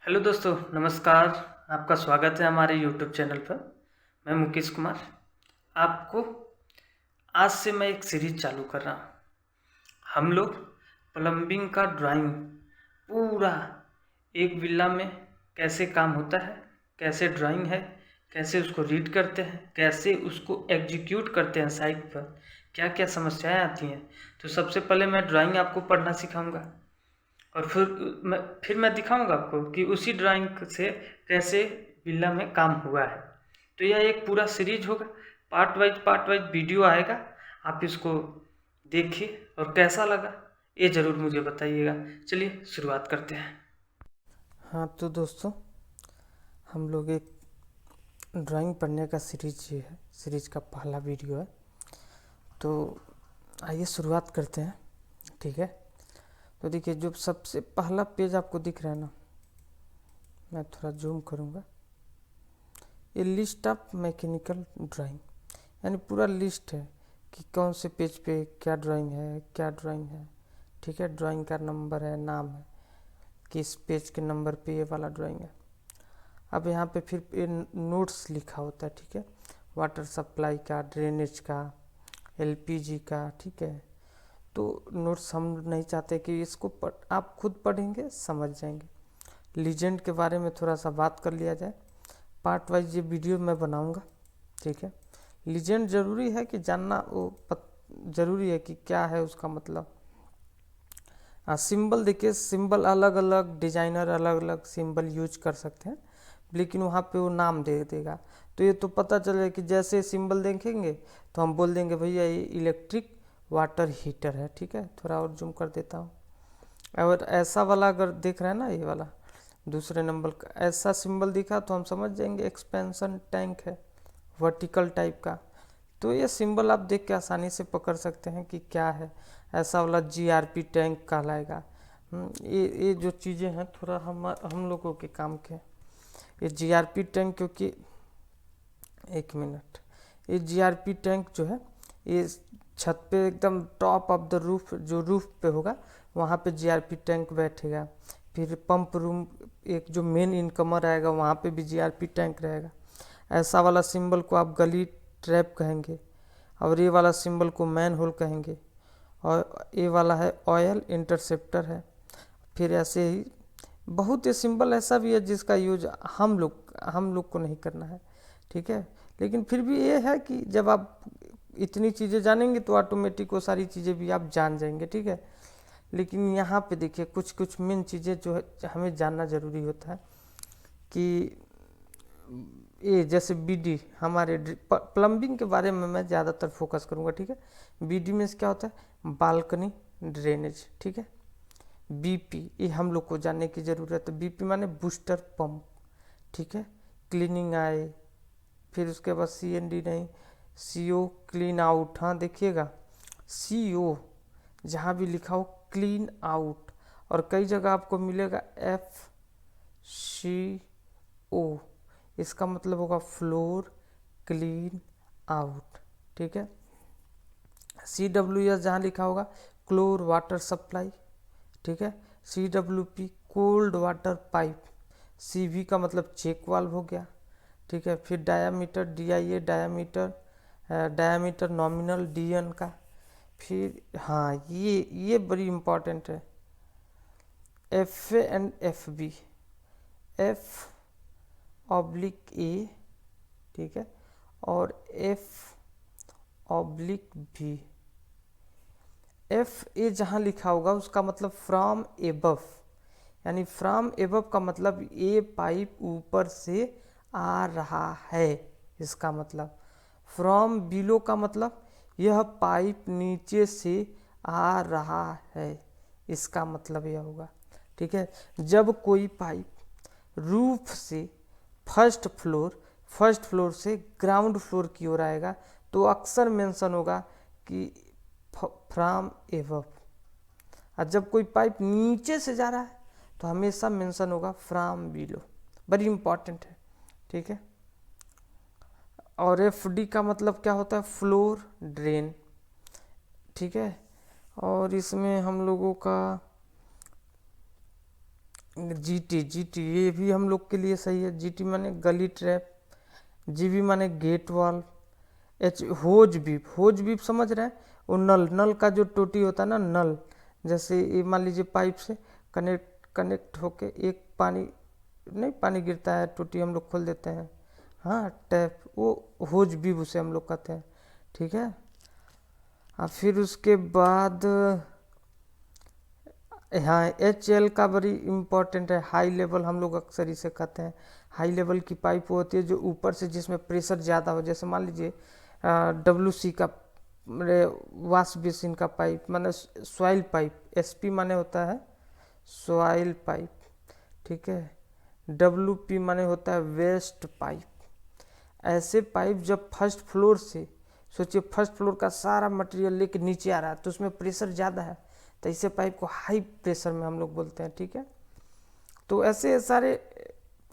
Hello दोस्तों, नमस्कार। आपका स्वागत है हमारे यूट्यूब चैनल पर। मैं मुकेश कुमार। आपको आज से मैं एक सीरीज चालू कर रहा हूँ। हम लोग प्लम्बिंग का ड्राइंग पूरा एक विला में कैसे काम होता है, कैसे ड्राइंग है, कैसे उसको रीड करते हैं, कैसे उसको एग्जीक्यूट करते हैं साइट पर, क्या क्या समस्याएं आती हैं। तो सबसे पहले मैं ड्राइंग आपको पढ़ना सिखाऊंगा और फिर मैं दिखाऊंगा आपको कि उसी ड्राइंग से कैसे विला में काम हुआ है। तो यह एक पूरा सीरीज होगा, पार्ट वाइज वीडियो आएगा। आप इसको देखिए और कैसा लगा ये ज़रूर मुझे बताइएगा। चलिए शुरुआत करते हैं। हाँ तो दोस्तों, हम लोग एक ड्राइंग पढ़ने का सीरीज ये है, सीरीज का पहला वीडियो है। तो आइए शुरुआत करते हैं। ठीक है, तो देखिए जो सबसे पहला पेज आपको दिख रहा है ना, मैं थोड़ा जूम करूँगा। ये लिस्ट ऑफ मैकेनिकल ड्राइंग, यानी पूरा लिस्ट है कि कौन से पेज पे क्या ड्राइंग है, क्या ड्राइंग है। ठीक है, ड्राइंग का नंबर है, नाम है, किस पेज के नंबर पे ये वाला ड्राइंग है। अब यहाँ पे फिर नोट्स लिखा होता है। ठीक है, वाटर सप्लाई का, ड्रेनेज का, एलपीजी का। ठीक है, तो नोट्स हम नहीं चाहते कि इसको आप खुद पढ़ेंगे समझ जाएंगे। लीजेंड के बारे में थोड़ा सा बात कर लिया जाए। पार्ट वाइज ये वीडियो मैं बनाऊंगा। ठीक है, लीजेंड जरूरी है कि जानना, जरूरी है कि क्या है उसका मतलब। सिंबल देखिए, सिंबल अलग अलग डिजाइनर अलग अलग सिंबल यूज कर सकते हैं, लेकिन वहाँ पे वो नाम दे देगा। तो ये तो पता चले कि जैसे सिंबल देखेंगे तो हम बोल देंगे भैया ये इलेक्ट्रिक वाटर हीटर है। ठीक है, थोड़ा और जूम कर देता हूँ। और ऐसा वाला अगर देख रहे हैं ना, ये वाला दूसरे नंबर का ऐसा सिंबल दिखा तो हम समझ जाएंगे एक्सपेंशन टैंक है, वर्टिकल टाइप का। तो ये सिंबल आप देख के आसानी से पकड़ सकते हैं कि क्या है। ऐसा वाला जीआरपी टैंक कहलाएगा। ये जो चीज़ें हैं थोड़ा हम लोगों के काम के। ये जीआरपी टैंक, क्योंकि एक मिनट, ये जीआरपी टैंक जो है ये छत पे एकदम टॉप ऑफ द रूफ, जो रूफ पे होगा वहाँ पे जीआरपी टैंक बैठेगा। फिर पंप रूम, एक जो मेन इनकमर आएगा वहाँ पे भी जीआरपी टैंक रहेगा। ऐसा वाला सिंबल को आप गली ट्रैप कहेंगे, और ये वाला सिंबल को मैन होल कहेंगे, और ये वाला है ऑयल इंटरसेप्टर है। फिर ऐसे ही बहुत ये सिंबल ऐसा भी है जिसका यूज हम लोग को नहीं करना है। ठीक है, लेकिन फिर भी ये है कि जब आप इतनी चीज़ें जानेंगे तो ऑटोमेटिक वो सारी चीज़ें भी आप जान जाएंगे। ठीक है, लेकिन यहाँ पे देखिए कुछ कुछ मेन चीज़ें जो है हमें जानना ज़रूरी होता है कि ये जैसे बीडी, हमारे प्लम्बिंग के बारे में मैं ज़्यादातर फोकस करूँगा। ठीक है, बीडी में क्या होता है, बालकनी ड्रेनेज। ठीक है, बीपी ये हम लोग को जानने की ज़रूरत है। बीपी माने बूस्टर पंप। ठीक है, क्लीनिंग आए, फिर उसके बाद सीएनडी नहीं, सीओ क्लीन आउट। हाँ देखिएगा, सीओ जहाँ भी लिखा हो क्लीन आउट, और कई जगह आपको मिलेगा एफ सी ओ, इसका मतलब होगा फ्लोर क्लीन आउट। ठीक है, सी डब्ल्यू एस जहाँ लिखा होगा क्लोर वाटर सप्लाई। ठीक है, C W P cold water pipe. C V का मतलब चेक वाल्व हो गया। ठीक है, फिर diameter D I A diameter, diameter nominal D N का। फिर हाँ ये बड़ी इम्पॉर्टेंट है, F A and F B, F oblique A. ठीक है, और F oblique B. F A जहाँ लिखा होगा उसका मतलब फ्रॉम एबव, यानी फ्रॉम एबव का मतलब ये पाइप ऊपर से आ रहा है, इसका मतलब। फ्रॉम बिलो का मतलब यह पाइप नीचे से आ रहा है, इसका मतलब यह होगा। ठीक है, जब कोई पाइप रूफ से फर्स्ट फ्लोर से ग्राउंड फ्लोर की ओर आएगा तो अक्सर मेंशन होगा कि फ्रॉम एबव, और जब कोई पाइप नीचे से जा रहा है तो हमेशा मेंशन होगा फ्रॉम बिलो। बड़ी इंपॉर्टेंट है। ठीक है, और एफ डी का मतलब क्या होता है, फ्लोर ड्रेन। ठीक है, और इसमें हम लोगों का जीटी ये भी हम लोग के लिए सही है। जीटी माने गली ट्रैप, जीबी माने गेट वॉल, होज बीप समझ रहे हैं? वो नल का जो टोटी होता है ना, नल, जैसे ये मान लीजिए पाइप से कनेक्ट होके एक पानी गिरता है, टोटी हम लोग खोल देते हैं, हाँ टैप, वो होज बीप उसे हम लोग कहते हैं, ठीक है। फिर उसके बाद हाँ HL का बड़ी इम्पोर्टेंट है, हाई लेवल हम लोग अक्सर इसे कहते हैं। हाई लेवल की पाइप होती है जो ऊपर से, जिसमें प्रेशर ज़्यादा हो, जैसे मान लीजिए WC का वाश बेसिन का पाइप माने सॉइल पाइप, SP माने होता है सॉइल पाइप, ठीक है। WP माने होता है वेस्ट पाइप। ऐसे पाइप जब फर्स्ट फ्लोर से, सोचिए फर्स्ट फ्लोर का सारा मटेरियल लेके नीचे आ रहा है तो उसमें प्रेशर ज़्यादा है, तो ऐसे पाइप को हाई प्रेशर में हम लोग बोलते हैं, ठीक है। तो ऐसे सारे,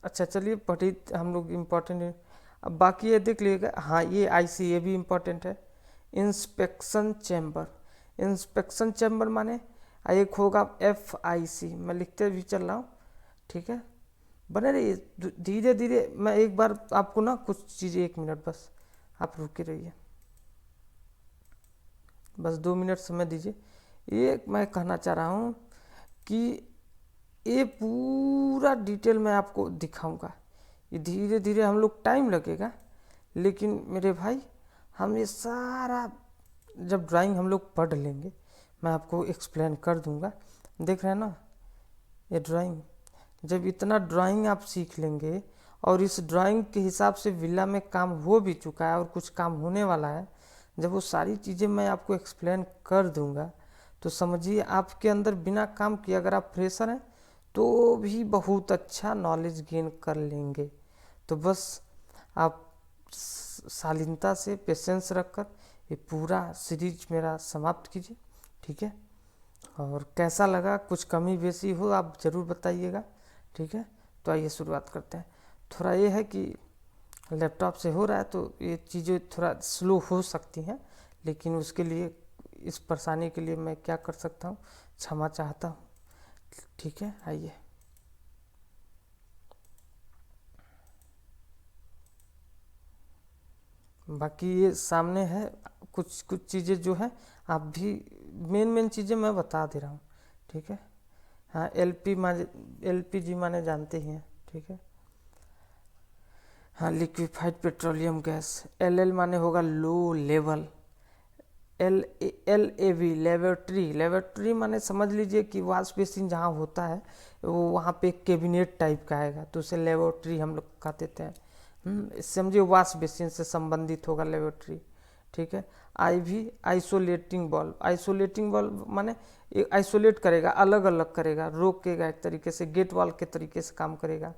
अच्छा चलिए पढ़ी हम लोग इम्पोर्टेंट है। अब बाकी ये देख लीजिएगा, हाँ ये IC ये भी इम्पोर्टेंट है। इंस्पेक्शन चैम्बर माने एक होगा FIC, मैं लिखते भी चल रहा हूँ, ठीक है। बने रहिए धीरे धीरे, मैं एक बार आपको ना कुछ चीज़ें, 1 मिनट बस आप रुके रहिए, बस 2 मिनट समय दीजिए। ये मैं कहना चाह रहा हूँ कि ये पूरा डिटेल मैं आपको दिखाऊंगा, ये धीरे धीरे हम लोग टाइम लगेगा, लेकिन मेरे भाई हम ये सारा जब ड्राइंग हम लोग पढ़ लेंगे मैं आपको एक्सप्लेन कर दूंगा। देख रहे हैं ना ये ड्राइंग, जब इतना ड्राइंग आप सीख लेंगे और इस ड्राइंग के हिसाब से विला में काम हो भी चुका है और कुछ काम होने वाला है, जब वो सारी चीज़ें मैं आपको एक्सप्लेन कर दूंगा तो समझिए आपके अंदर बिना काम किए, अगर आप फ्रेशर हैं तो भी बहुत अच्छा नॉलेज गेन कर लेंगे। तो बस आप शालीनता से पेशेंस रखकर ये पूरा सीरीज मेरा समाप्त कीजिए, ठीक है। और कैसा लगा, कुछ कमी बेसी हो आप ज़रूर बताइएगा, ठीक है। तो आइए शुरुआत करते हैं। थोड़ा ये है कि लैपटॉप से हो रहा है तो ये चीज़ें थोड़ा स्लो हो सकती हैं, लेकिन उसके लिए, इस परेशानी के लिए मैं क्या कर सकता हूँ, क्षमा चाहता हूँ, ठीक है। आइए बाकी ये सामने है, कुछ चीज़ें जो है आप भी, मेन चीज़ें मैं बता दे रहा हूँ, ठीक है। हाँ LPG माने जानते ही हैं, ठीक है। हाँ लिक्विफाइड पेट्रोलियम गैस। LL माने होगा लो लेवल। LAV लेबोरेटरी माने समझ लीजिए कि वॉश बेसिन जहाँ होता है वो वहाँ पे एक कैबिनेट टाइप का आएगा तो उसे लेबोरेटरी हम लोग कह देते हैं। समझिए वॉश बेसिन से संबंधित होगा लेबोरेटरी, ठीक है। IV आइसोलेटिंग बल्ब माने आइसोलेट करेगा, अलग अलग करेगा, रोकेगा, एक तरीके से गेट वॉल के तरीके से काम करेगा।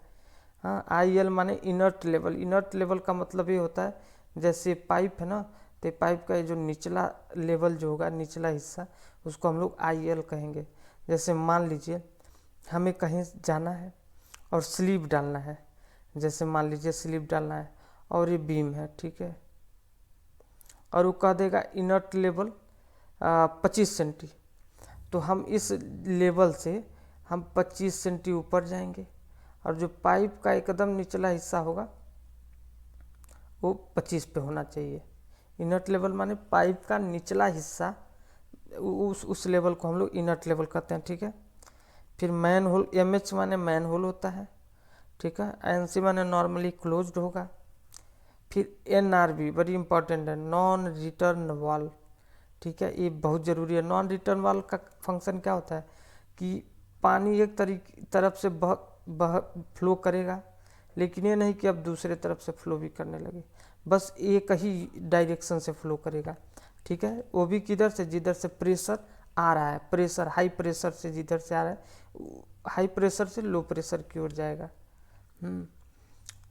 हाँ IL माने इनर्ट लेवल का मतलब ये होता है, जैसे पाइप है ना, तो पाइप का जो निचला लेवल जो होगा, निचला हिस्सा, उसको हम लोग IL कहेंगे। जैसे मान लीजिए हमें कहीं जाना है और स्लीप डालना है, जैसे मान लीजिए स्लीप डालना है और ये बीम है, ठीक है, और वो कह देगा इनर्ट लेवल 25 सेंटी, तो हम इस लेवल से हम 25 सेंटी ऊपर जाएंगे और जो पाइप का एकदम निचला हिस्सा होगा वो 25 पे होना चाहिए। इनर्ट लेवल माने पाइप का निचला हिस्सा, उस लेवल को हम लोग इनर्ट लेवल कहते हैं, ठीक है। फिर मैन होल, MH माने मैन होल होता है, ठीक है। NC माने नॉर्मली क्लोज्ड होगा। फिर NRV बड़ी इंपॉर्टेंट है, नॉन रिटर्न वाल्व, ठीक है, ये बहुत ज़रूरी है। नॉन रिटर्न वाल्व का फंक्शन क्या होता है कि पानी एक तरफ से बह फ्लो करेगा, लेकिन ये नहीं कि अब दूसरे तरफ से फ्लो भी करने लगे, बस एक ही डायरेक्शन से फ्लो करेगा, ठीक है। वो भी किधर से, जिधर से प्रेशर आ रहा है, प्रेशर हाई प्रेशर से जिधर से आ रहा है, हाई प्रेशर से लो प्रेशर की ओर जाएगा।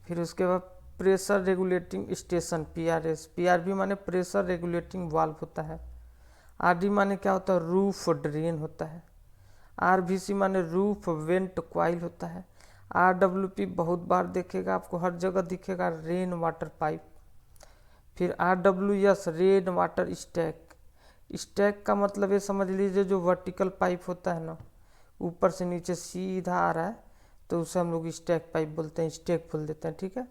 फिर उसके बाद प्रेशर रेगुलेटिंग स्टेशन PRV माने प्रेशर रेगुलेटिंग वाल्व होता है। RD माने क्या होता है, रूफ ड्रेन होता है। RVC माने रूफ वेंट क्वाइल होता है। RWP बहुत बार देखेगा, आपको हर जगह दिखेगा, रेन वाटर पाइप। फिर RWS रेन वाटर स्टैक का मतलब ये समझ लीजिए जो वर्टिकल पाइप होता है ना, ऊपर से नीचे सीधा आ रहा है तो उसे हम लोग स्टैक पाइप बोलते हैं, स्टैक बोल देते हैं, ठीक है।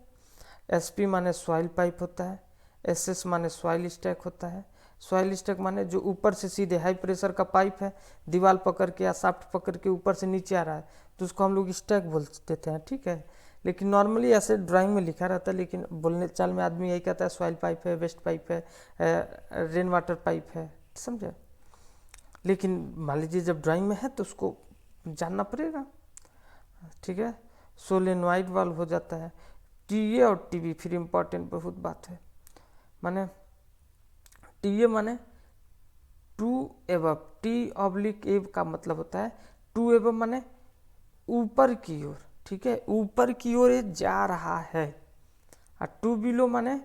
एसपी माने सॉइल पाइप होता है, एसएस माने सॉइल स्टैक होता है। सॉइल स्टैक माने जो ऊपर से सीधे हाई प्रेशर का पाइप है, दीवार पकड़ के या साफ्ट पकड़ के ऊपर से नीचे आ रहा है तो उसको हम लोग स्टैक बोल देते हैं, ठीक है। लेकिन नॉर्मली ऐसे ड्राइंग में लिखा रहता है, लेकिन बोलने चाल में आदमी यही कहता है सॉइल पाइप है, वेस्ट पाइप है, रेन वाटर पाइप है, समझे। लेकिन मान लीजिए जब ड्राइंग में है तो उसको जानना पड़ेगा, ठीक है। सोलेनॉइड वाल्व हो जाता है। टीए और टीबी फिर इम्पोर्टेंट बहुत बात है, माने टीए माने टू एबव, टी ऑब्लिक एव का मतलब होता है टू एबव माने ऊपर की ओर, ठीक है, ऊपर की ओर ये जा रहा है। और टू बिलो माने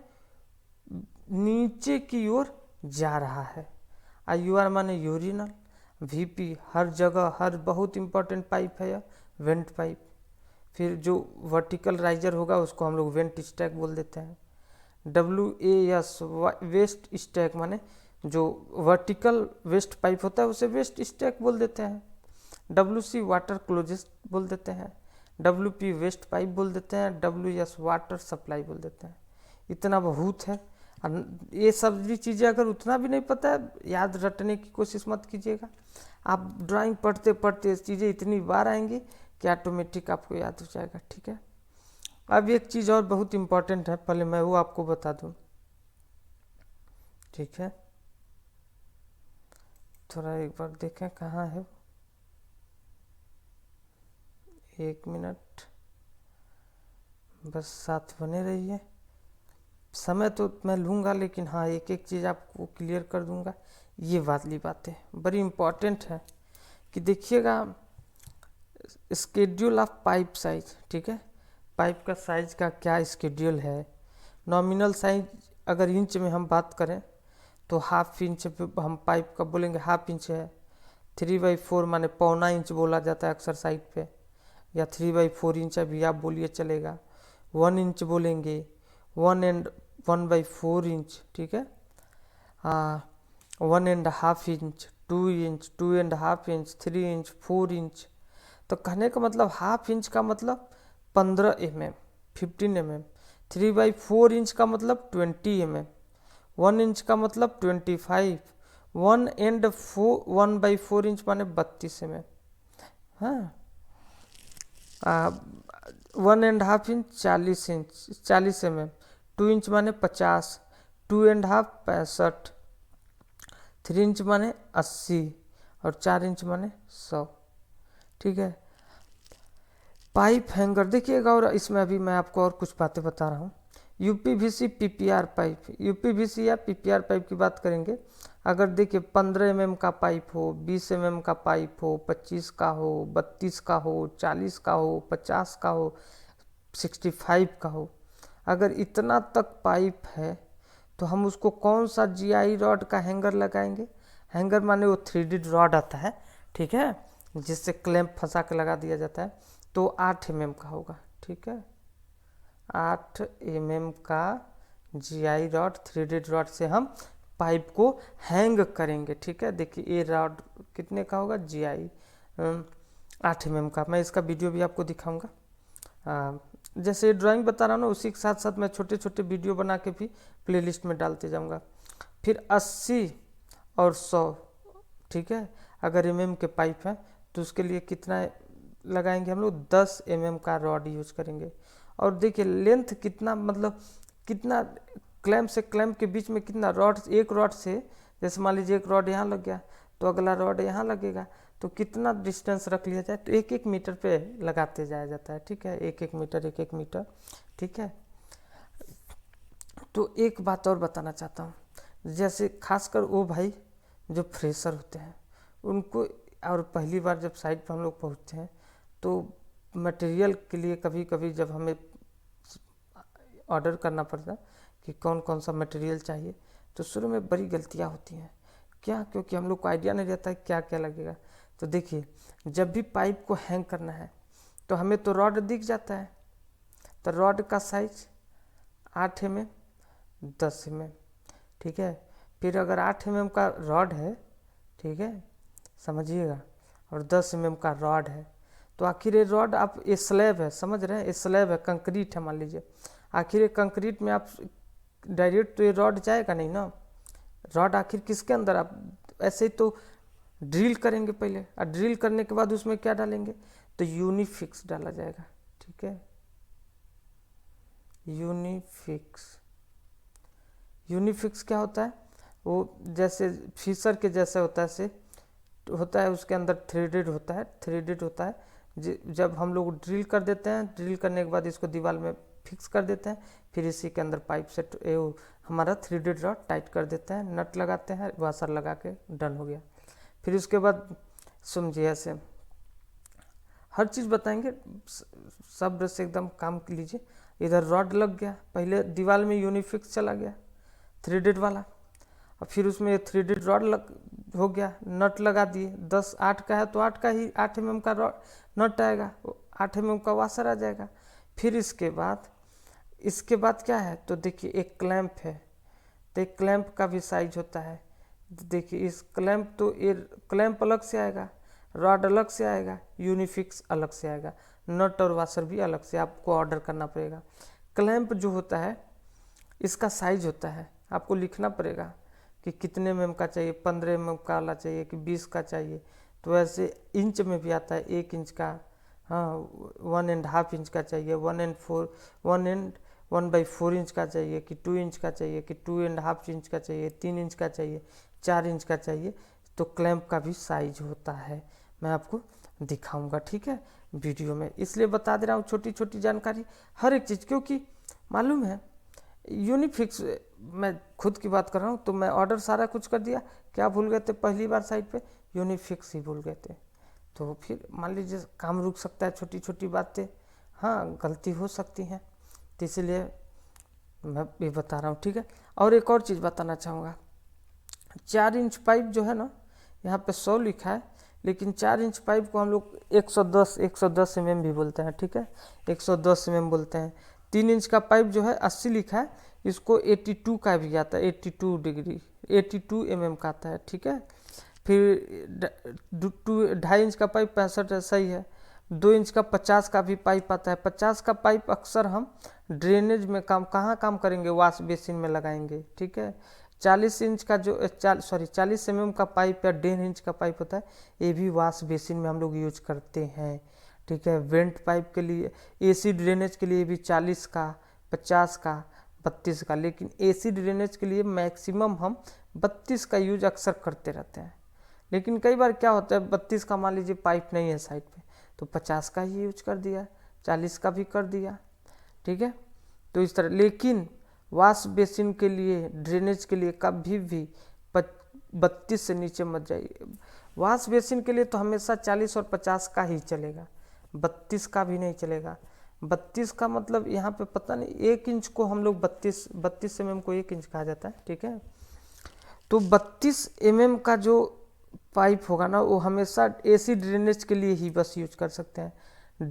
नीचे की ओर जा रहा है। और यूआर माने यूरिनल। वीपी हर जगह, हर बहुत इंपॉर्टेंट पाइप है यह, वेंट पाइप। फिर जो वर्टिकल राइजर होगा उसको हम लोग वेंट स्टैक बोल देते हैं। WAS वेस्ट स्टैक माने जो वर्टिकल वेस्ट पाइप होता है उसे वेस्ट स्टैक बोल देते हैं। WC वाटर क्लोजेस्ट बोल देते हैं। WP वेस्ट पाइप बोल देते हैं। WS वाटर सप्लाई बोल देते हैं। इतना बहुत है। ये सब भी चीज़ें अगर उतना भी नहीं पता है, याद रटने की कोशिश मत कीजिएगा। आप ड्राइंग पढ़ते पढ़ते चीज़ें इतनी बार आएंगी कि ऑटोमेटिक आपको याद हो जाएगा, ठीक है। अब एक चीज़ और बहुत इम्पोर्टेंट है, पहले मैं वो आपको बता दूं, ठीक है। थोड़ा एक बार देखें कहाँ है, 1 मिनट बस साथ बने रहिए। समय तो मैं लूँगा लेकिन हाँ एक एक चीज़ आपको क्लियर कर दूँगा। ये वाली बातें बड़ी इम्पोर्टेंट है कि देखिएगा, स्केड्यूल ऑफ पाइप साइज, ठीक है। पाइप का साइज का क्या स्केड्यूल है। नॉमिनल साइज अगर इंच में हम बात करें तो हाफ इंच पे हम पाइप का बोलेंगे हाफ इंच है। 3/4 माने पौना इंच बोला जाता है अक्सर साइड पे, या 3/4 इंच भी आप बोलिए चलेगा। 1 इंच बोलेंगे, 1/4 इंच, ठीक है। 1.5 inch, 2 inch, 2.5 inch, 3 inch, 4 inch. तो कहने का मतलब हाफ इंच का मतलब 15 mm, 15 mm। 3/4 इंच का मतलब 20 mm। 1 इंच का मतलब 25। 1/4 इंच माने 32 mm। हाँ, 1.5 इंच 40 इंच, 40 mm। 2 इंच माने 50, 2.5 65, 3 इंच माने 80 और 4 इंच माने 100, ठीक है। पाइप हैंगर देखिएगा, और इसमें अभी मैं आपको और कुछ बातें बता रहा हूँ। यूपीवीसी पीपीआर पाइप, यूपीवीसी या पीपीआर पाइप की बात करेंगे। अगर देखिए 15 mm का पाइप हो, 20 mm का पाइप हो, 25 का हो, 32 का हो, 40 का हो, 50 का हो, 65 का हो, अगर इतना तक पाइप है तो हम उसको कौन सा जीआई रॉड का हैंगर लगाएंगे। हैंगर माने वो 3D रॉड आता है, ठीक है, जिससे क्लैंप फंसा के लगा दिया जाता है। तो 8 mm का होगा, ठीक है। 8 mm का जीआई रॉड 3D रॉड से हम पाइप को हैंग करेंगे, ठीक है। देखिए ये रॉड कितने का होगा, जीआई 8 mm का। मैं इसका वीडियो भी आपको दिखाऊंगा। जैसे ड्राइंग बता रहा हूँ ना, उसी के साथ साथ मैं छोटे छोटे वीडियो बना के भी प्लेलिस्ट में डालते जाऊंगा। फिर 80 और 100, ठीक है। अगर mm के पाइप है तो उसके लिए कितना लगाएंगे हम लोग, 10 mm का रॉड यूज करेंगे। और देखिए लेंथ कितना, मतलब कितना क्लैंप से क्लैंप के बीच में कितना रॉड, एक रॉड से जैसे मान लीजिए एक रॉड यहाँ लग गया तो अगला रॉड यहाँ लगेगा, तो कितना डिस्टेंस रख लिया जाए, तो 1-1 मीटर पे लगाते जाया जाता है, ठीक है। 1-1 मीटर, 1-1 मीटर, ठीक है। तो एक बात और बताना चाहता हूँ, जैसे खासकर वो भाई जो फ्रेशर होते हैं उनको, और पहली बार जब साइट पर हम लोग पहुँचते हैं तो मटेरियल के लिए कभी कभी जब हमें ऑर्डर करना पड़ता है कि कौन कौन सा मटेरियल चाहिए, तो शुरू में बड़ी गलतियाँ होती हैं। क्या, क्योंकि हम लोग को आइडिया नहीं रहता है क्या क्या लगेगा। तो देखिए जब भी पाइप को हैंग करना है तो हमें तो रॉड दिख जाता है, तो रॉड का साइज 8 mm, 10 mm, ठीक है। फिर अगर 8 mm का रॉड है, ठीक है, समझिएगा और 10 mm का रॉड है। तो आखिर ये रॉड आप, ये स्लैब है, समझ रहे हैं, ये स्लैब है, कंक्रीट है मान लीजिए। आखिर ये कंक्रीट में आप डायरेक्ट तो ये रॉड जाएगा नहीं ना, रॉड आखिर किसके अंदर, आप ऐसे ही तो ड्रिल करेंगे पहले, और ड्रिल करने के बाद उसमें क्या डालेंगे, तो यूनिफिक्स डाला जाएगा। ठीक है, यूनिफिक्स क्या होता है, वो जैसे फीसर के जैसे होता है, से होता है, उसके अंदर थ्रेडेड होता है। जब हम लोग ड्रिल कर देते हैं, ड्रिल करने के बाद इसको दीवार में फिक्स कर देते हैं, फिर इसी के अंदर पाइप से हमारा थ्रेडेड रॉड टाइट कर देते हैं, नट लगाते हैं, वाशर लगा के डन हो गया। फिर उसके बाद समझिए, ऐसे हर चीज़ बताएंगे, सब्र से एकदम काम लीजिए। इधर रॉड लग गया, पहले दीवार में यूनिफिक्स चला गया थ्रेडेड वाला, और फिर उसमें थ्रेडेड रॉड हो गया, नट लगा दिए, 8 का है तो 8 का ही 8 mm का रॉड नट आएगा, 8 mm का वाशर आ जाएगा। फिर इसके बाद क्या है, तो देखिए एक क्लैंप है, तो एक क्लैंप का भी साइज होता है। देखिए इस क्लैंप, तो ये क्लैंप अलग से आएगा, रॉड अलग से आएगा, यूनिफिक्स अलग से आएगा, नट और वाशर भी अलग से आपको ऑर्डर करना पड़ेगा। क्लैंप जो होता है, इसका साइज होता है, आपको लिखना पड़ेगा कि कितने mm का चाहिए, 15 mm का वाला चाहिए कि 20 का चाहिए। तो ऐसे इंच में भी आता है, 1 इंच का, हाँ 1.5 इंच का चाहिए, 1/4 इंच का चाहिए कि 2 इंच का चाहिए कि 2.5 इंच का चाहिए, 3 इंच का चाहिए, 4 इंच का चाहिए। तो क्लैंप का भी साइज होता है, मैं आपको दिखाऊंगा, ठीक है, वीडियो में। इसलिए बता दे रहा हूँ छोटी छोटी जानकारी, हर एक चीज़, क्योंकि मालूम है यूनिफिक्स, मैं खुद की बात कर रहा हूँ, तो मैं ऑर्डर सारा कुछ कर दिया, क्या भूल गए थे, पहली बार साइट पे यूनिफिक्स ही भूल गए थे, तो फिर मान लीजिए काम रुक सकता है, छोटी छोटी बातें, हाँ गलती हो सकती हैं, तो इसलिए मैं ये बता रहा हूँ, ठीक है। और एक और चीज़ बताना चाहूँगा, 4 इंच पाइप जो है ना, यहाँ पे 100 लिखा है, लेकिन 4 इंच पाइप को हम लोग 110 mm भी बोलते हैं, ठीक है, 110 mm बोलते हैं। 3 इंच का पाइप जो है 80 लिखा है, इसको 82 का भी आता है, 82 डिग्री, 82 mm का आता है, ठीक है। फिर 2.5 इंच का पाइप 65 ऐसा ही है। 2 इंच का 50 का भी पाइप आता है। 50 का पाइप अक्सर हम ड्रेनेज में कहाँ काम करेंगे, वॉश बेसिन में लगाएंगे, ठीक है। 40 इंच का 40 mm का पाइप या 1.5 इंच का पाइप होता है, ये भी वॉश बेसिन में हम लोग यूज करते हैं, ठीक है। वेंट पाइप के लिए, एसी ड्रेनेज के लिए भी 40 का, 50 का, 32 का, लेकिन एसी ड्रेनेज के लिए मैक्सिमम हम 32 का यूज अक्सर करते रहते हैं। लेकिन कई बार क्या होता है, 32 का मान लीजिए पाइप नहीं है साइड पे, तो 50 का ही यूज कर दिया, 40 का भी कर दिया, ठीक है। तो इस तरह, लेकिन वॉश बेसिन के लिए, ड्रेनेज के लिए कभी भी 32 से नीचे मत जाइए। वॉश बेसिन के लिए तो हमेशा 40 और 50 का ही चलेगा, 32 का भी नहीं चलेगा। 32 का मतलब यहाँ पे पता नहीं, 1 इंच को हम लोग 32 mm को 1 इंच कहा जाता है, ठीक है। तो 32 mm का जो पाइप होगा ना, वो हमेशा एसी ड्रेनेज के लिए ही बस यूज कर सकते हैं।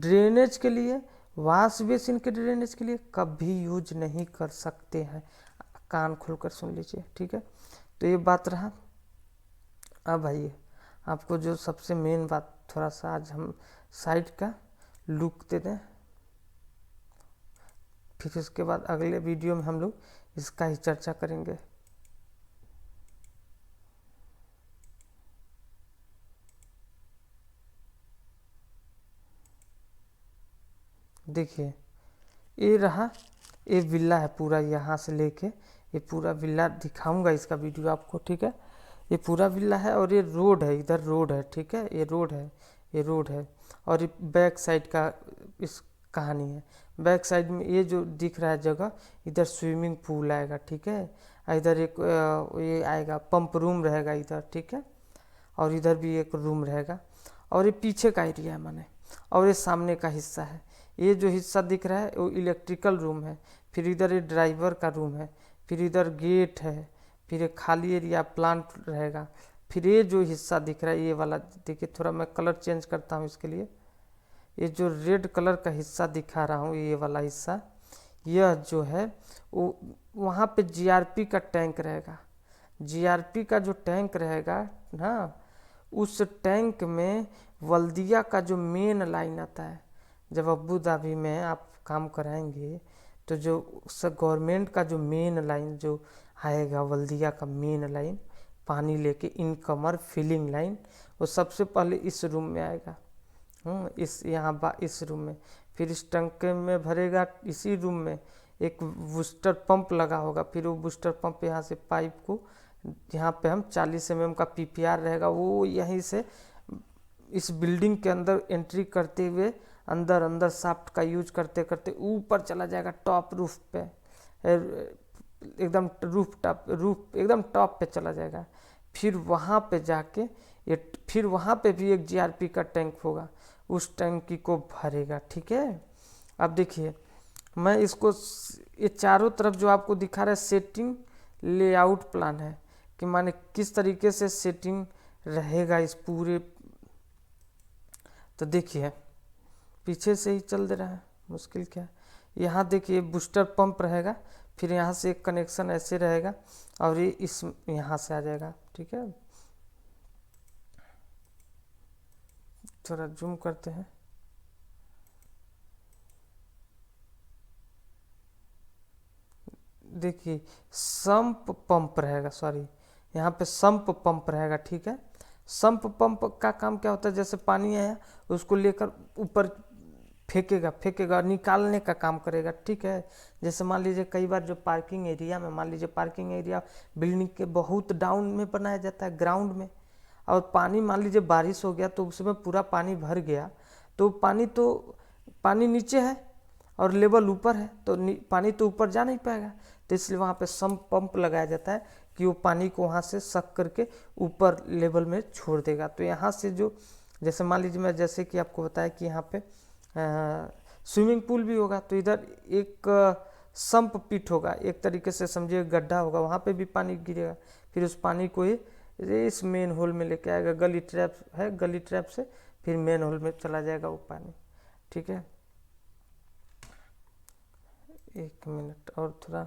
ड्रेनेज के लिए, वॉश बेसिन के ड्रेनेज के लिए कभी यूज नहीं कर सकते हैं। कान खोलकर सुन लीजिए, ठीक है। तो ये बात रहा। अब आइए आपको जो सबसे मेन बात, थोड़ा सा आज हम साइड का लुक दे दें, फिर उसके बाद अगले वीडियो में हम लोग इसका ही चर्चा करेंगे। देखिए ये रहा, ये विला है पूरा, यहाँ से लेके ये पूरा विला दिखाऊंगा, इसका वीडियो आपको, ठीक है। ये पूरा विला है और ये रोड है, इधर रोड है, ठीक है, ये रोड है, ये रोड है। और ये बैक साइड का इस कहानी है। बैक साइड में ये जो दिख रहा है जगह, इधर स्विमिंग पूल आएगा, ठीक है। इधर एक ये आएगा पंप रूम रहेगा इधर, ठीक है। और इधर भी एक रूम रहेगा, और ये पीछे का एरिया है माने, और ये सामने का हिस्सा है। ये जो हिस्सा दिख रहा है वो इलेक्ट्रिकल रूम है। फिर इधर ये ड्राइवर का रूम है, फिर इधर गेट है, फिर एक खाली एरिया प्लांट रहेगा। फिर ये जो हिस्सा दिख रहा है ये वाला, देखिए थोड़ा मैं कलर चेंज करता हूँ इसके लिए। ये जो रेड कलर का हिस्सा दिखा रहा हूँ, ये वाला हिस्सा, यह जो है वो वहाँ पे जीआरपी का टैंक रहेगा। जीआरपी का जो टैंक रहेगा ना, उस टैंक में वल्दिया का जो मेन लाइन आता है, जब अबू धाबी में आप काम कराएंगे तो जो गवर्नमेंट का जो मेन लाइन जो आएगा, वल्दिया का मेन लाइन पानी लेके इनकमर फिलिंग लाइन, वो सबसे पहले इस रूम में आएगा। इस इस रूम में, फिर इस टंके में भरेगा। इसी रूम में एक बूस्टर पंप लगा होगा, फिर वो बूस्टर पंप यहाँ से पाइप को, यहाँ पे हम 40 mm का PPR रहेगा, वो यहीं से इस बिल्डिंग के अंदर एंट्री करते हुए अंदर अंदर शाफ्ट का यूज करते करते ऊपर चला जाएगा टॉप रूफ पे, एकदम रूफ एकदम टॉप पे चला जाएगा। फिर वहाँ पे जाके फिर वहाँ पे भी एक GRP का टैंक होगा, उस टैंकी को भरेगा। ठीक है, अब देखिए मैं इसको, ये चारों तरफ जो आपको दिखा रहा है सेटिंग लेआउट प्लान है कि माने किस तरीके से सेटिंग रहेगा इस पूरे। तो देखिए पीछे से ही चल दे रहा है, मुश्किल क्या है। यहाँ देखिए बूस्टर पंप रहेगा, फिर यहाँ से एक कनेक्शन ऐसे रहेगा और ये इस यहाँ से आ जाएगा। ठीक है, थोड़ा जूम करते हैं। देखिए सम्प पंप रहेगा, सॉरी यहाँ पे सम्प पंप रहेगा। ठीक है, सम्प पंप का काम क्या होता है, जैसे पानी आया उसको लेकर ऊपर फेंकेगा निकालने का काम करेगा। ठीक है, जैसे मान लीजिए कई बार जो पार्किंग एरिया में, मान लीजिए पार्किंग एरिया बिल्डिंग के बहुत डाउन में बनाया जाता है, ग्राउंड में, और पानी मान लीजिए बारिश हो गया तो उसमें पूरा पानी भर गया, तो पानी नीचे है और लेवल ऊपर है, तो पानी तो ऊपर जा नहीं पाएगा, तो इसलिए वहाँ पे सम्प पंप लगाया जाता है कि वो पानी को वहाँ से सक करके ऊपर लेवल में छोड़ देगा। तो यहाँ से जो, जैसे मान लीजिए मैं जैसे कि आपको बताया कि यहाँ पे स्विमिंग पूल भी होगा, तो इधर एक सम्प पिट होगा, एक तरीके से समझिए गड्ढा होगा, वहाँ पे भी पानी गिरेगा, फिर उस पानी को ये इस मेन होल में लेके आएगा, गली ट्रैप है, गली ट्रैप से फिर मेन होल में चला जाएगा वो पानी। ठीक है, एक मिनट और थोड़ा,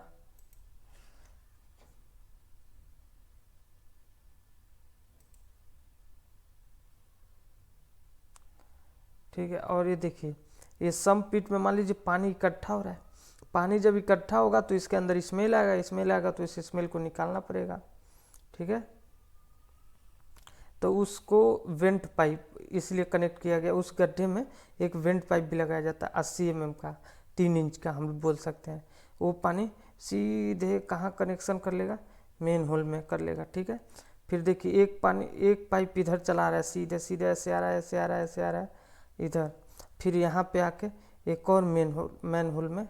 ठीक है। और ये देखिए ये सम्प पिट में मान लीजिए पानी इकट्ठा हो रहा है, पानी जब इकट्ठा होगा तो इसके अंदर स्मेल आएगा तो इस स्मेल को निकालना पड़ेगा। ठीक है, तो उसको वेंट पाइप इसलिए कनेक्ट किया गया, उस गड्ढे में एक वेंट पाइप भी लगाया जाता है 80 mm का, 3 इंच का हम बोल सकते हैं। वो पानी सीधे कहाँ कनेक्शन कर लेगा, मेन होल में कर लेगा। ठीक है, फिर देखिए एक पाइप इधर चला रहा है, सीधे सीधे ऐसे आ रहा है इधर, फिर यहाँ पे आके एक और मेन होल में,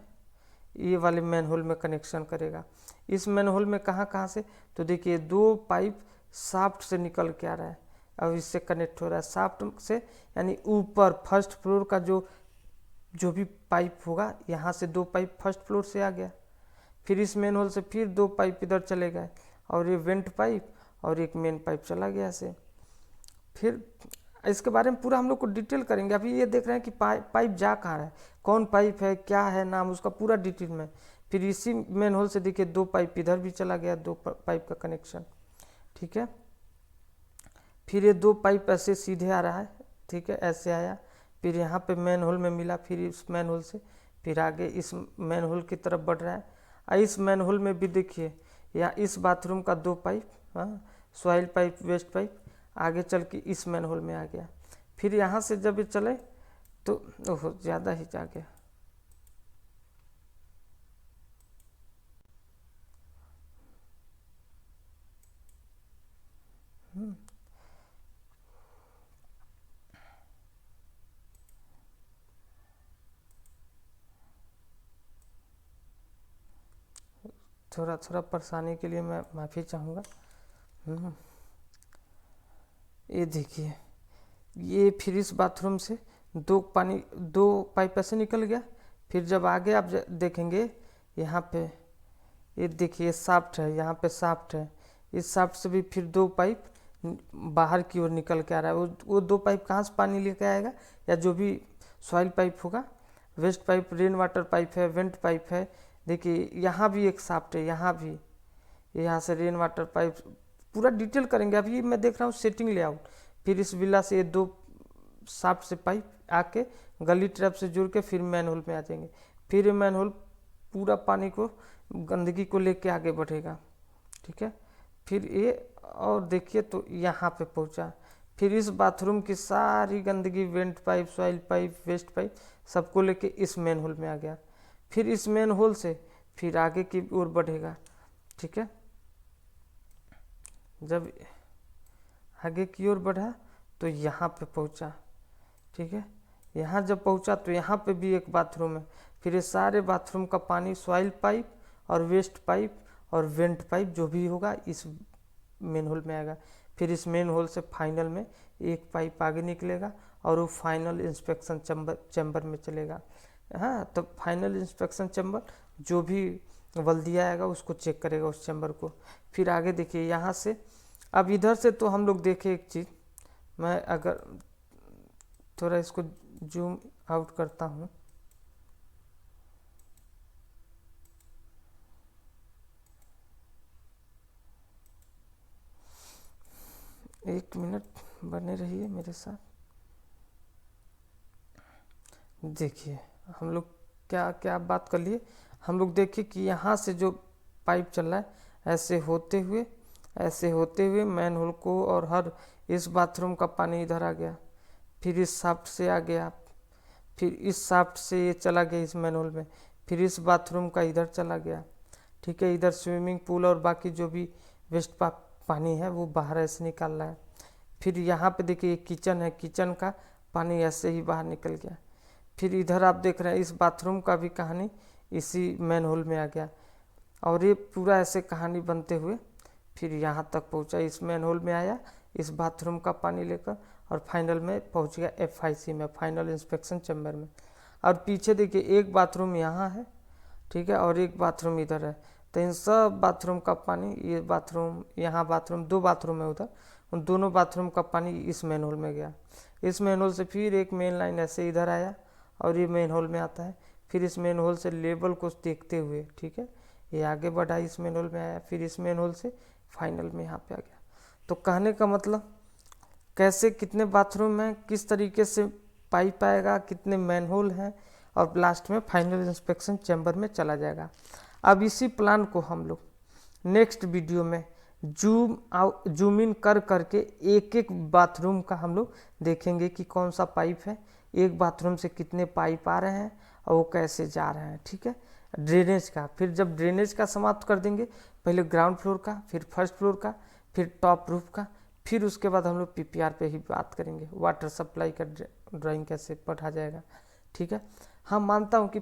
ये वाले मेन होल में कनेक्शन करेगा। इस मेन होल में कहाँ से, तो देखिए 2 पाइप शाफ्ट से निकल के आ रहा है, अब इससे कनेक्ट हो रहा है शाफ्ट से, यानी ऊपर फर्स्ट फ्लोर का जो भी पाइप होगा, यहाँ से 2 पाइप फर्स्ट फ्लोर से आ गया, फिर इस मेन होल से फिर 2 पाइप इधर चले गए, और ये वेंट पाइप और एक मेन पाइप चला गया ऐसे। फिर इसके बारे में पूरा हम लोग को डिटेल करेंगे। अभी ये देख रहे हैं कि पाइप जा कहाँ है, कौन पाइप है, क्या है नाम उसका, पूरा डिटेल में। फिर इसी मेन होल से देखिए 2 पाइप इधर भी चला गया, 2 पाइप का कनेक्शन। ठीक है, फिर ये 2 पाइप ऐसे सीधे आ रहा है। ठीक है, ऐसे आया, फिर यहाँ पे मेन होल में मिला, फिर इस मेन होल से फिर आगे इस मेन होल की तरफ बढ़ रहा है। इस मेन होल में भी देखिए यहाँ इस बाथरूम का 2 pipe, soil pipe, waste pipe, आगे चल के इस मेन होल में आ गया। फिर यहाँ से जब ये चले तो ओह ज़्यादा ही जा गया, थोड़ा परेशानी के लिए मैं माफ़ी चाहूँगा। ये देखिए ये फिर इस बाथरूम से 2 पाइप ऐसे निकल गया। फिर जब आगे आप देखेंगे यहाँ पे, ये देखिए शाफ्ट है, यहाँ पे शाफ्ट है, इस शाफ्ट से भी फिर 2 पाइप बाहर की ओर निकल के आ रहा है। वो 2 पाइप कहाँ से पानी लेके आएगा, या जो भी सॉइल पाइप होगा, waste pipe, rain water pipe है, वेंट पाइप है। देखिए यहाँ भी एक शाफ्ट है, यहाँ से रेन वाटर पाइप, पूरा डिटेल करेंगे। अभी मैं देख रहा हूँ सेटिंग लेआउट, फिर इस विला से ये 2 शाफ्ट से पाइप आके गली ट्रैप से जुड़ के फिर मैन होल में आ जाएंगे। फिर ये मैन होल पूरा पानी को, गंदगी को लेके आगे बढ़ेगा, ठीक है। फिर ये और देखिए तो यहाँ पे पहुँचा। फिर इस बाथरूम की सारी गंदगी, vent pipe, soil pipe, waste pipe, सबको लेके इस मेन होल में आ गया। फिर इस मेन होल से फिर आगे की ओर बढ़ेगा, ठीक है। जब आगे की ओर बढ़ा तो यहाँ पे पहुँचा, ठीक है। यहाँ जब पहुँचा तो यहाँ पे भी एक बाथरूम है। फिर ये सारे बाथरूम का पानी सॉइल पाइप और वेस्ट पाइप और वेंट पाइप जो भी होगा इस मेन होल में आएगा। फिर इस मेन होल से फाइनल में एक पाइप आगे निकलेगा और वो फाइनल इंस्पेक्शन चैम्बर में चलेगा। हाँ, तो फाइनल इंस्पेक्शन चैम्बर जो भी बल्दिया आएगा उसको चेक करेगा, उस चैम्बर को। फिर आगे देखिए यहाँ से, अब इधर से तो हम लोग देखें एक चीज़, मैं अगर थोड़ा इसको जूम आउट करता हूँ, एक मिनट बने रहिए मेरे साथ। देखिए हम लोग क्या क्या बात कर लिए, हम लोग देखिए कि यहाँ से जो पाइप चल रहा है ऐसे होते हुए मैन होल को, और हर इस बाथरूम का पानी इधर आ गया, फिर इस शाफ्ट से आ गया, फिर इस शाफ्ट से ये चला गया इस मैन होल में, फिर इस बाथरूम का इधर चला गया, ठीक है। इधर स्विमिंग पूल और बाकी जो भी वेस्ट पानी है वो बाहर ऐसे निकाल रहा है। फिर यहाँ पे देखिए किचन है, किचन का पानी ऐसे ही बाहर निकल गया। फिर इधर आप देख रहे हैं इस बाथरूम का भी कहानी इसी मैन होल में आ गया, और ये पूरा ऐसे कहानी बनते हुए फिर यहाँ तक पहुँचा, इस मैन होल में आया, इस बाथरूम का पानी लेकर, और फाइनल में पहुँच गया FIC में, फाइनल इंस्पेक्शन चैम्बर में। और पीछे देखिए एक बाथरूम यहाँ है, ठीक है, और एक बाथरूम इधर है। तो इन सब बाथरूम का पानी, ये बाथरूम, यहाँ बाथरूम, 2 बाथरूम है उधर, उन दोनों बाथरूम का पानी इस मेन होल में गया। इस मेन होल से फिर एक मेन लाइन ऐसे इधर आया और ये मेन होल में आता है। फिर इस मेन होल से लेवल को देखते हुए, ठीक है, ये आगे बढ़ा, इस मेन होल में आया, फिर इस मेन होल से फाइनल में यहाँ पे आ गया। तो कहने का मतलब कैसे, कितने बाथरूम हैं, किस तरीके से पाइप आएगा, कितने मैन होल हैं, और लास्ट में फाइनल इंस्पेक्शन चैम्बर में चला जाएगा। अब इसी प्लान को हम लोग नेक्स्ट वीडियो में जूम इन कर करके एक एक बाथरूम का हम लोग देखेंगे कि कौन सा पाइप है, एक बाथरूम से कितने पाइप आ रहे हैं और वो कैसे जा रहे हैं, ठीक है। ड्रेनेज का, फिर जब ड्रेनेज का समाप्त कर देंगे, पहले ग्राउंड फ्लोर का, फिर फर्स्ट फ्लोर का, फिर टॉप रूफ का, फिर उसके बाद हम लोग PPR पे ही बात करेंगे, वाटर सप्लाई का ड्राइंग कैसे पढ़ा जाएगा, ठीक है। हाँ, मानता हूँ कि